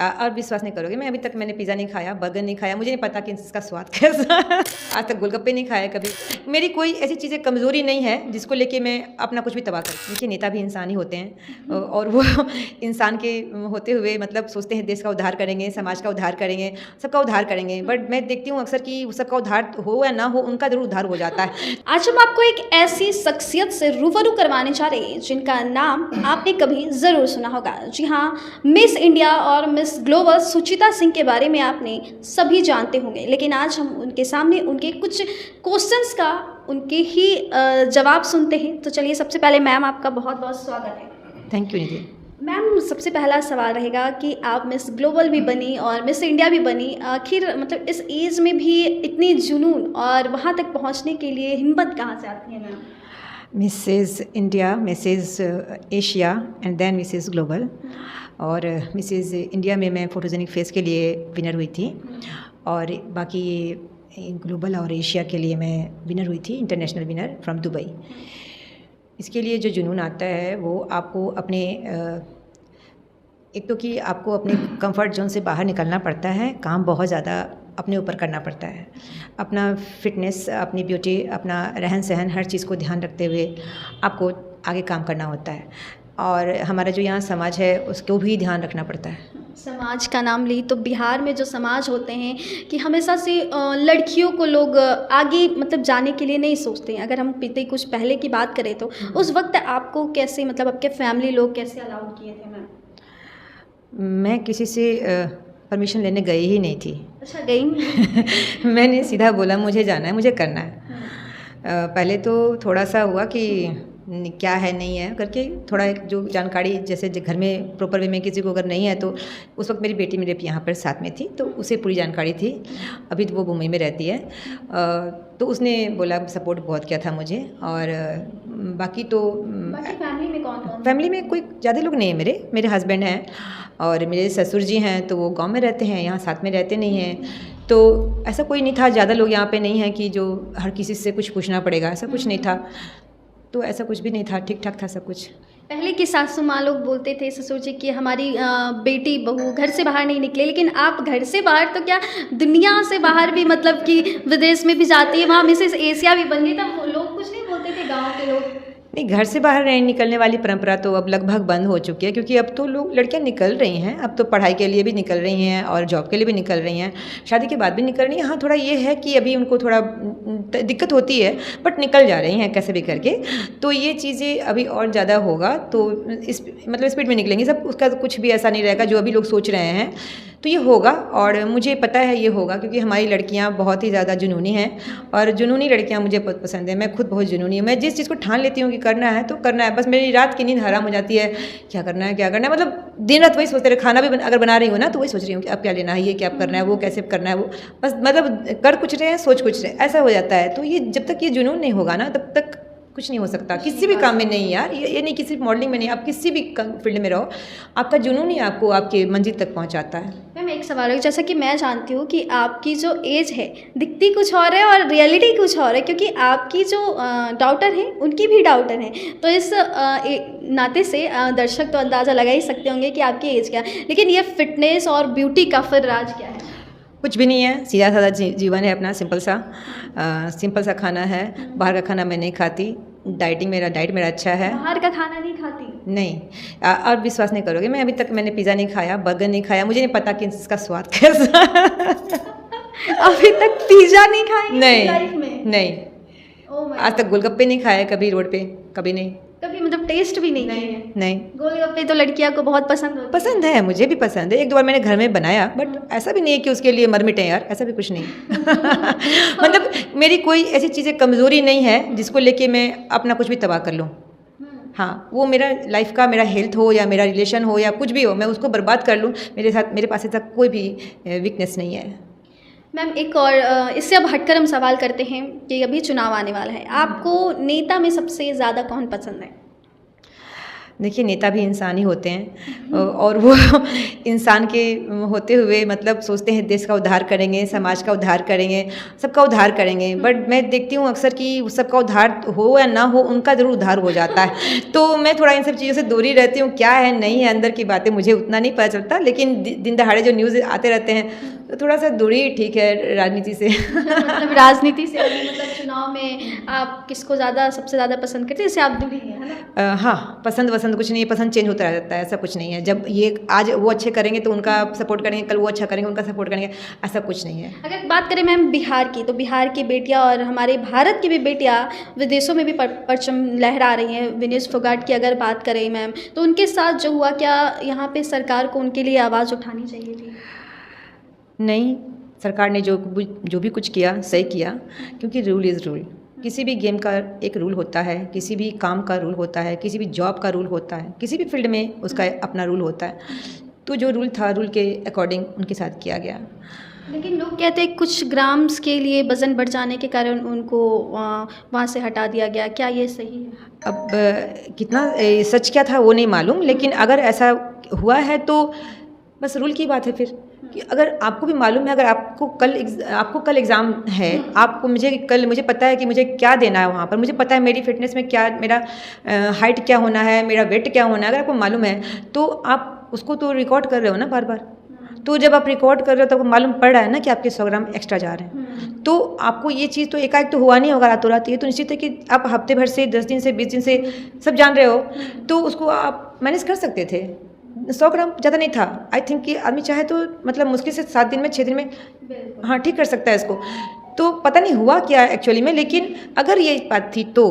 और विश्वास नहीं करोगे, मैं अभी तक मैंने पिज़्ज़ा नहीं खाया, बर्गर नहीं खाया, मुझे नहीं पता कि इसका स्वाद कैसा है। आज तक गोलगप्पे नहीं खाए कभी। मेरी कोई ऐसी चीज़ें कमज़ोरी नहीं है जिसको लेके मैं अपना कुछ भी तबाह करूँ। देखिए नेता भी इंसान ही होते हैं और वो इंसान के होते हुए मतलब सोचते हैं देश का उद्धार करेंगे, समाज का उद्धार करेंगे, सबका उद्धार करेंगे। बट मैं देखती हूँ अक्सर कि सबका उद्धार हो या ना हो, उनका ज़रूर उद्धार हो जाता है। आज हम आपको एक ऐसी शख्सियत से रूबरू करवाने जा रहे हैं जिनका नाम आपने कभी ज़रूर सुना होगा। जी हाँ, मिस इंडिया और मिस ग्लोबल सुचिता सिंह के बारे में आपने सभी जानते होंगे, लेकिन आज हम उनके सामने उनके कुछ क्वेश्चंस का उनके ही जवाब सुनते हैं। तो चलिए, सबसे पहले मैम आपका बहुत बहुत स्वागत है। Thank you Nidhi. मैम, सबसे पहला सवाल रहेगा कि आप मिस ग्लोबल भी बनी और मिस इंडिया भी बनी, आखिर मतलब इस एज में भी इतनी जुनून और वहाँ तक पहुँचने के लिए हिम्मत कहाँ से आती है ma'am? Mrs India, Mrs Asia and then Mrs Global. और मिसेज़ इंडिया में मैं फोटोजेनिक फेस के लिए विनर हुई थी और बाकी ग्लोबल और एशिया के लिए मैं विनर हुई थी, इंटरनेशनल विनर फ्रॉम दुबई। इसके लिए जो जुनून आता है वो आपको अपने एक तो कि आपको अपने कंफर्ट जोन से बाहर निकलना पड़ता है, काम बहुत ज़्यादा अपने ऊपर करना पड़ता है, अपना फिटनेस, अपनी ब्यूटी, अपना रहन सहन, हर चीज़ को ध्यान रखते हुए आपको आगे काम करना होता है। और हमारा जो यहाँ समाज है उसको भी ध्यान रखना पड़ता है। समाज का नाम ली तो बिहार में जो समाज होते हैं कि हमेशा से लड़कियों को लोग आगे मतलब जाने के लिए नहीं सोचते हैं। अगर हम बीते कुछ पहले की बात करें तो उस वक्त आपको कैसे मतलब आपके फैमिली लोग कैसे अलाउ किए थे मैम? मैं किसी से परमिशन लेने गई ही नहीं थी। अच्छा, गई? मैंने सीधा बोला मुझे जाना है, मुझे करना है। पहले तो थोड़ा सा हुआ कि क्या है नहीं है करके, थोड़ा एक जो जानकारी जैसे घर में प्रॉपर वे में किसी को अगर नहीं है तो उस वक्त मेरी बेटी मेरे यहाँ पर साथ में थी तो उसे पूरी जानकारी थी। अभी तो वो मुंबई में रहती है, तो उसने बोला, सपोर्ट बहुत किया था मुझे। और बाकी तो फैमिली में कौन? फैमिली में कोई ज़्यादा लोग नहीं है। मेरे हस्बैंड हैं और मेरे ससुर जी हैं, तो वो गांव में रहते हैं, यहाँ साथ में रहते नहीं हैं। तो ऐसा कोई नहीं था, ज़्यादा लोग यहाँ पे नहीं हैं कि जो हर किसी से कुछ पूछना पड़ेगा, ऐसा कुछ नहीं था। तो ऐसा कुछ भी नहीं था, ठीक ठाक था सब कुछ। पहले की सासू माँ लोग बोलते थे ससुर जी कि हमारी बेटी बहू घर से बाहर नहीं निकले, लेकिन आप घर से बाहर तो क्या दुनिया से बाहर भी मतलब कि विदेश में भी जाती है, वहाँ मिसेस एशिया भी बन गई। तब लोग कुछ नहीं बोलते थे गाँव के लोग? नहीं, घर से बाहर नहीं निकलने वाली परंपरा तो अब लगभग बंद हो चुकी है, क्योंकि अब तो लोग लड़कियां निकल रही हैं, अब तो पढ़ाई के लिए भी निकल रही हैं और जॉब के लिए भी निकल रही हैं, शादी के बाद भी निकल रही हैं। हाँ, थोड़ा ये है कि अभी उनको थोड़ा दिक्कत होती है, बट निकल जा रही हैं कैसे भी करके। तो ये चीज़ें अभी और ज़्यादा होगा तो इस मतलब स्पीड में निकलेंगी सब, उसका कुछ भी ऐसा नहीं रहेगा जो अभी लोग सोच रहे हैं। तो ये होगा और मुझे पता है ये होगा, क्योंकि हमारी लड़कियां बहुत ही ज़्यादा जुनूनी हैं और जुनूनी लड़कियां मुझे बहुत पसंद है। मैं खुद बहुत जुनूनी हूँ, मैं जिस चीज़ को ठान लेती हूँ कि करना है तो करना है। बस मेरी रात की नींद हराम हो जाती है, क्या करना है क्या करना है, मतलब दिन रात वही सोचते रहे। खाना भी अगर बना रही हूँ ना तो वही सोच रही हूँ कि अब क्या लेना है, ये क्या करना है, वो कैसे करना है, वो बस मतलब कर कुछ रहे हैं सोच कुछ रहे, ऐसा हो जाता है। तो ये जब तक ये जुनून नहीं होगा ना तब तक कुछ नहीं हो सकता किसी भी काम में। नहीं यार, ये नहीं किसी मॉडलिंग में नहीं, आप किसी भी फील्ड में रहो, आपका जुनून ही आपको आपके मंजिल तक पहुंचाता है। मैम, एक सवाल है, जैसा कि मैं जानती हूँ कि आपकी जो एज है दिखती कुछ और है और रियलिटी कुछ और है, क्योंकि आपकी जो डॉटर है उनकी भी डॉटर है। तो इस नाते से दर्शक तो अंदाज़ा लगा ही सकते होंगे कि आपकी एज क्या है, लेकिन ये फिटनेस और ब्यूटी का फिर राज क्या है? कुछ भी नहीं है, सीधा साधा जीवन है अपना, सिंपल सा खाना है। बाहर का खाना मैं नहीं खाती, डाइट मेरा अच्छा है। बाहर का खाना नहीं खाती? नहीं, और विश्वास नहीं करोगे, मैं अभी तक मैंने पिज़्ज़ा नहीं खाया, बर्गर नहीं खाया, मुझे नहीं पता कि इसका स्वाद कैसा है। अभी तक पिज़्ज़ा नहीं खाई लाइफ में? नहीं। आज तक गोलगप्पे नहीं खाए कभी रोड पे, कभी नहीं। कभी मतलब टेस्ट भी नहीं किए हैं? नहीं। गोलगप्पे तो लड़कियां को बहुत पसंद है, मुझे भी पसंद है। एक दो बार मैंने घर में बनाया, बट ऐसा भी नहीं है कि उसके लिए मर मिटे यार, ऐसा भी कुछ नहीं। मतलब मेरी कोई ऐसी चीज़ें कमज़ोरी नहीं है जिसको लेके मैं अपना कुछ भी तबाह कर लूँ। हाँ, वो मेरा लाइफ का, मेरा हेल्थ हो या मेरा रिलेशन हो या कुछ भी हो, मैं उसको बर्बाद कर लूँ, मेरे पास ऐसा कोई भी वीकनेस नहीं है। मैम, एक और इससे अब हटकर हम सवाल करते हैं कि अभी चुनाव आने वाला है, आपको नेता में सबसे ज़्यादा कौन पसंद है? देखिए, नेता भी इंसान ही होते हैं और वो इंसान के होते हुए मतलब सोचते हैं देश का उद्धार करेंगे, समाज का उद्धार करेंगे, सबका उद्धार करेंगे। बट मैं देखती हूँ अक्सर कि सबका उद्धार हो या ना हो, उनका ज़रूर उद्धार हो जाता है। तो मैं थोड़ा इन सब चीज़ों से दूरी रहती हूँ। क्या है नहीं है अंदर की बातें मुझे उतना नहीं पता चलता, लेकिन दिन दहाड़े जो न्यूज़ आते रहते हैं तो थोड़ा सा दूरी ठीक है राजनीति से। मतलब राजनीति से मतलब चुनाव में आप किसको सबसे ज़्यादा पसंद करते हैं, इससे आप दूरी हैं, है ना? हाँ, पसंद वसंद कुछ नहीं है, पसंद चेंज होता रहता है, ऐसा कुछ नहीं है। जब ये आज वो अच्छे करेंगे तो उनका सपोर्ट करेंगे, कल वो अच्छा करेंगे उनका सपोर्ट करेंगे, ऐसा कुछ नहीं है। अगर बात करें मैम बिहार की, तो बिहार की बेटियां और हमारे भारत की भी बेटियां विदेशों में भी परचम लहरा रही हैं। विनेश फोगाट की अगर बात करें मैम, तो उनके साथ जो हुआ, क्या यहाँ पे सरकार को उनके लिए आवाज़ उठानी चाहिए थी? नहीं, सरकार ने जो भी कुछ किया सही किया, क्योंकि रूल इज़ रूल। किसी भी गेम का एक रूल होता है, किसी भी काम का रूल होता है, किसी भी जॉब का रूल होता है, किसी भी फील्ड में उसका अपना रूल होता है। तो जो रूल था, रूल के अकॉर्डिंग उनके साथ किया गया। लेकिन लोग कहते हैं कुछ ग्राम्स के लिए वज़न बढ़ जाने के कारण उनको वहाँ से हटा दिया गया, क्या ये सही है? अब कितना सच क्या था वो नहीं मालूम, लेकिन अगर ऐसा हुआ है तो बस रूल की बात है फिर। कि अगर आपको भी मालूम है, अगर आपको कल एग्ज़ाम है, मुझे पता है कि मुझे क्या देना है वहाँ पर, मुझे पता है मेरी फिटनेस में क्या, मेरा हाइट क्या होना है, मेरा वेट क्या होना है, अगर आपको मालूम है तो आप उसको तो रिकॉर्ड कर रहे हो ना बार बार। तो जब आप रिकॉर्ड कर रहे हो तो आपको मालूम पड़ रहा है ना कि आपके 100 ग्राम एक्स्ट्रा जा रहे हैं। तो आपको ये चीज़ तो एकाएक तो हुआ नहीं होगा रातों रात। ये तो निश्चित है कि आप हफ्ते भर से, 10 दिन से, 20 दिन से सब जान रहे हो, तो उसको आप मैनेज कर सकते थे। 100 ग्राम ज़्यादा नहीं था। आई थिंक कि आदमी चाहे तो मतलब मुश्किल से 7 दिन में, 6 दिन में हाँ ठीक कर सकता है इसको। तो पता नहीं हुआ क्या एक्चुअली में, लेकिन अगर ये बात थी तो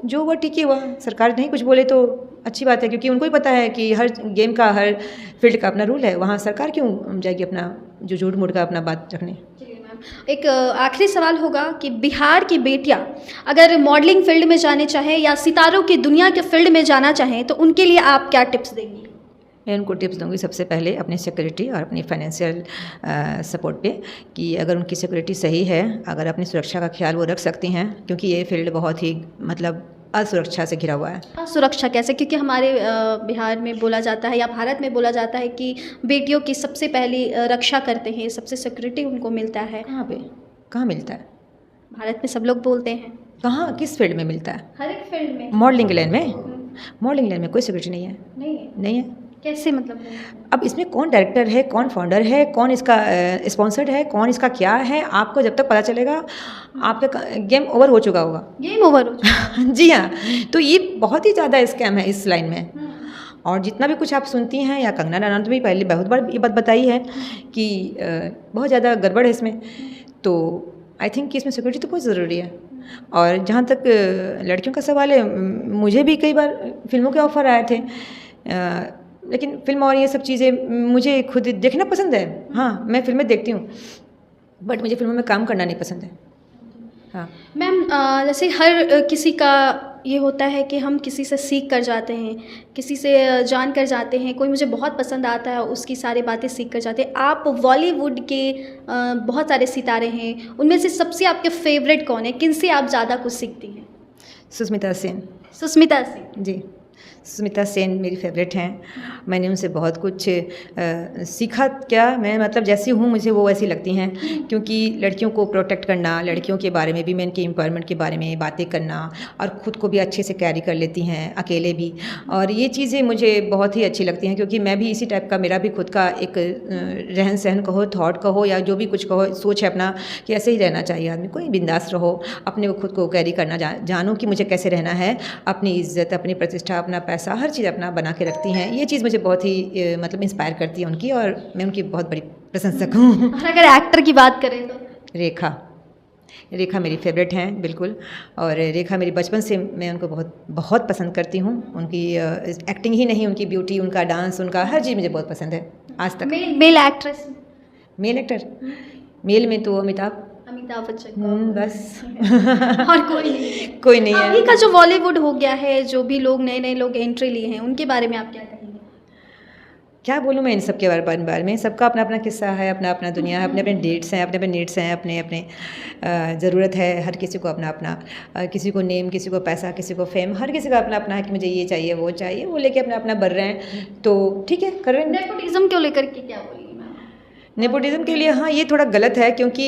जो हुआ ठीक ही हुआ। सरकार नहीं कुछ बोले तो अच्छी बात है, क्योंकि उनको ही पता है कि हर गेम का, हर फील्ड का अपना रूल है। वहाँ सरकार क्यों जाएगी अपना जो झूठ मूठ का अपना बात रखने। एक आखिरी सवाल होगा कि बिहार की बेटियां अगर मॉडलिंग फील्ड में जाने चाहें या सितारों की दुनिया के फील्ड में जाना चाहें, तो उनके लिए आप क्या टिप्स देंगी? मैं उनको टिप्स दूंगी सबसे पहले अपनी सिक्योरिटी और अपनी फाइनेंशियल सपोर्ट पे, कि अगर उनकी सिक्योरिटी सही है, अगर अपनी सुरक्षा का ख्याल वो रख सकती हैं, क्योंकि ये फील्ड बहुत ही मतलब असुरक्षा से घिरा हुआ है। असुरक्षा कैसे? क्योंकि हमारे बिहार में बोला जाता है या भारत में बोला जाता है कि बेटियों की सबसे पहली रक्षा करते हैं, सबसे सिक्योरिटी उनको मिलता है। कहाँ मिलता है? भारत में सब लोग बोलते हैं। कहाँ, किस फील्ड में मिलता है? हर एक फील्ड में। मॉडलिंग लाइन में? मॉडलिंग लाइन में कोई सिक्योरिटी नहीं है। नहीं है। कैसे मतलब? अब इसमें कौन डायरेक्टर है, कौन फाउंडर है, कौन इसका स्पॉन्सर्ड है, कौन इसका क्या है, आपको जब तक पता चलेगा आपका गेम ओवर हो चुका होगा। गेम ओवर हो चुका जी हाँ। तो ये बहुत ही ज़्यादा स्कैम है इस लाइन में। और जितना भी कुछ आप सुनती हैं, या कंगना रनौत भी पहले बहुत बार ये बात बताई है कि बहुत ज़्यादा गड़बड़ है इसमें। तो आई थिंक कि इसमें सिक्योरिटी तो बहुत ज़रूरी है। और जहाँ तक लड़कियों का सवाल है, मुझे भी कई बार फिल्मों के ऑफ़र आए थे, लेकिन फिल्म और ये सब चीज़ें मुझे खुद देखना पसंद है। हाँ, मैं फिल्में देखती हूँ, बट मुझे फिल्मों में काम करना नहीं पसंद है। हाँ मैम, जैसे हर किसी का ये होता है कि हम किसी से सीख कर जाते हैं, किसी से जान कर जाते हैं। कोई मुझे बहुत पसंद आता है, उसकी सारी बातें सीख कर जाते हैं। आप बॉलीवुड के बहुत सारे सितारे हैं, उनमें से सबसे आपके फेवरेट कौन है? किन से आप ज़्यादा कुछ सीखती हैं? सुष्मिता सेन। सुष्मिता सेन जी, सुष्मिता सेन मेरी फेवरेट हैं। मैंने उनसे बहुत कुछ सीखा। क्या मैं मतलब जैसी हूँ मुझे वो वैसी लगती हैं, क्योंकि लड़कियों को प्रोटेक्ट करना, लड़कियों के बारे में भी, मैं इनके एम्पावरमेंट के बारे में बातें करना, और ख़ुद को भी अच्छे से कैरी कर लेती हैं अकेले भी। और ये चीज़ें मुझे बहुत ही अच्छी लगती हैं, क्योंकि मैं भी इसी टाइप का, मेरा भी खुद का एक रहन सहन कहो, थॉट कहो, या जो भी कुछ कहो, सोच है अपना कि ऐसे ही रहना चाहिए आदमी को। बिंदास रहो, अपने को खुद को कैरी करना जानो कि मुझे कैसे रहना है, अपनी इज्जत, अपनी प्रतिष्ठा, अपना पैसा, हर चीज़ अपना बना के रखती हैं। ये चीज़ मुझे बहुत ही मतलब इंस्पायर करती है उनकी, और मैं उनकी बहुत बड़ी प्रशंसक हूँ। और अगर एक्टर की बात करें तो? रेखा मेरी फेवरेट हैं बिल्कुल। और रेखा मेरी बचपन से, मैं उनको बहुत बहुत पसंद करती हूँ। उनकी एक्टिंग ही नहीं, उनकी ब्यूटी, उनका डांस, उनका हर चीज़ मुझे बहुत पसंद है आज तक। Male actress? Male actor, male में तो अमिताभ बच्चन बस। और कोई नहीं है। अभी का जो बॉलीवुड हो गया है, जो भी लोग नए लोग एंट्री लिए हैं, उनके बारे में आप क्या कहेंगे? क्या बोलूँ मैं इन सब के बारे में। सबका अपना अपना किस्सा है, अपना अपना दुनिया है, अपने अपने डेट्स हैं, अपने अपने नीड्स हैं, अपने अपने ज़रूरत है। हर किसी को अपना अपना किसी को नेम, किसी को पैसा, किसी को फेम, हर किसी का अपना अपना है कि मुझे ये चाहिए, वो चाहिए, वो लेके अपना अपना बढ़ रहे हैं। तो ठीक है, कर रहे हैं। नेपोटिज्म को लेकर के क्या बोलिए? नेपोटिज्म के लिए हाँ, ये थोड़ा गलत है, क्योंकि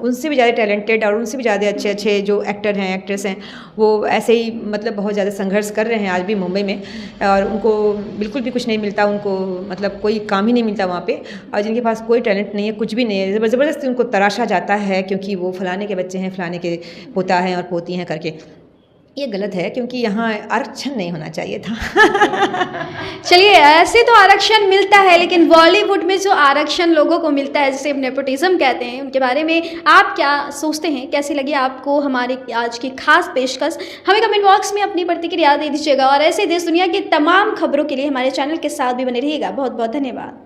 उनसे भी ज़्यादा टैलेंटेड और उनसे भी ज़्यादा अच्छे अच्छे जो एक्टर हैं, एक्ट्रेस हैं, वो ऐसे ही मतलब बहुत ज़्यादा संघर्ष कर रहे हैं आज भी मुंबई में, और उनको बिल्कुल भी कुछ नहीं मिलता, उनको मतलब कोई काम ही नहीं मिलता वहाँ पे। और जिनके पास कोई टैलेंट नहीं है, कुछ भी नहीं है, ज़बरदस्ती उनको तराशा जाता है क्योंकि वो फलाने के बच्चे हैं, फलाने के पोता हैं और पोती हैं करके। ये गलत है, क्योंकि यहाँ आरक्षण नहीं होना चाहिए था। चलिए, ऐसे तो आरक्षण मिलता है, लेकिन बॉलीवुड में जो आरक्षण लोगों को मिलता है, जिसे नेपोटिज्म कहते हैं, उनके बारे में आप क्या सोचते हैं? कैसी लगी आपको हमारी आज की खास पेशकश? हमें कमेंट बॉक्स में अपनी प्रतिक्रिया दे दीजिएगा, और ऐसे देश दुनिया की तमाम खबरों के लिए हमारे चैनल के साथ भी बने रहिएगा। बहुत बहुत धन्यवाद।